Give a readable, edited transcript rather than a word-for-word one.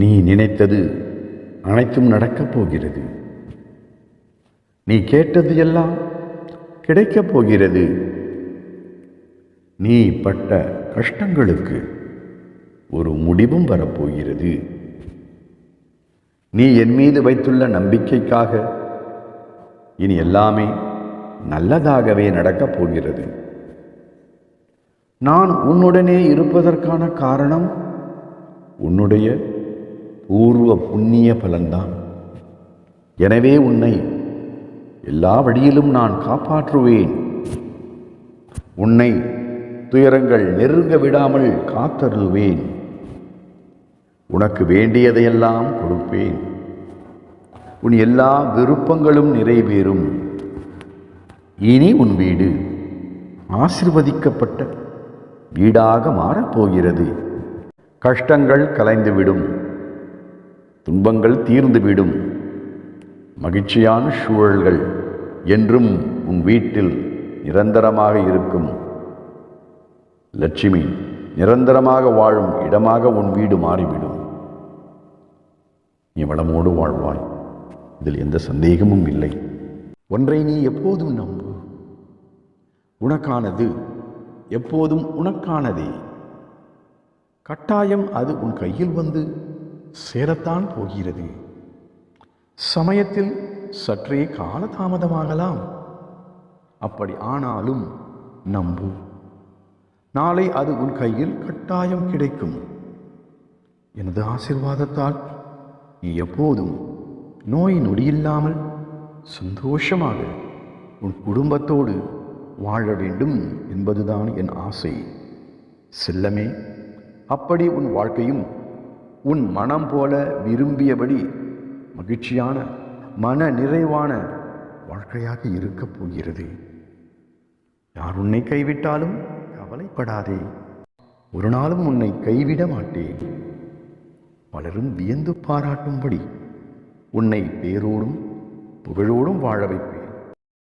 நீ நினைத்தது அனைத்தும் நடக்கப் போகிறது. நீ கேட்டது எல்லாம் கிடைக்கப் போகிறது. நீ பட்ட கஷ்டங்களுக்கு ஒரு முடிவும் வரப்போகிறது. நீ என் மீது வைத்துள்ள நம்பிக்கைக்காக இனி எல்லாமே நல்லதாகவே நடக்கப் போகிறது. நான் உன்னுடனே இருப்பதற்கான காரணம் உன்னுடைய பூர்வ புண்ணிய பலன்தான். எனவே உன்னை எல்லா வழியிலும் நான் காப்பாற்றுவேன். உன்னை துயரங்கள் நெருங்க விடாமல் காத்தருள்வேன். உனக்கு வேண்டியதையெல்லாம் கொடுப்பேன். உன் எல்லா விருப்பங்களும் நிறைவேறும். இனி உன் வீடு ஆசீர்வதிக்கப்பட்ட வீடாக மாறப்போகிறது. கஷ்டங்கள் கலைந்துவிடும், துன்பங்கள் தீர்ந்துவிடும். மகிழ்ச்சியான சூழல்கள் என்றும் உன் வீட்டில் நிரந்தரமாக இருக்கும். லட்சுமி நிரந்தரமாக வாழும் இடமாக உன் வீடு மாறிவிடும். நீ வளமோடு வாழ்வாய், இதில் எந்த சந்தேகமும் இல்லை. ஒன்றை நீ எப்போதும் நம்பு, உனக்கானது எப்போதும் உனக்கானதே. கட்டாயம் அது உன் கையில் வந்து சேரத்தான் போகிறது. சமயத்தில் சற்றே காலதாமதமாகலாம். அப்படி ஆனாலும் நம்பு, நாளை அது உன் கையில் கட்டாயம் கிடைக்கும். எனது ஆசீர்வாதத்தால் நீ எப்போதும் நோய் நொடியில்லாமல் சந்தோஷமாக உன் குடும்பத்தோடு வாழ வேண்டும் என்பதுதான் என் ஆசை. செல்லமே, அப்படி உன் வாழ்க்கையும் உன் மனம் போல விரும்பியபடி மகிழ்ச்சியான மன நிறைவான வாழ்க்கையாக இருக்கப் போகிறது. யார் உன்னை கைவிட்டாலும் கவலைப்படாதே, ஒரு நாளும் உன்னை கைவிட மாட்டேன். பலரும் வியந்து பாராட்டும்படி உன்னை பேரோடும் புகழோடும் வாழ வைப்பேன்.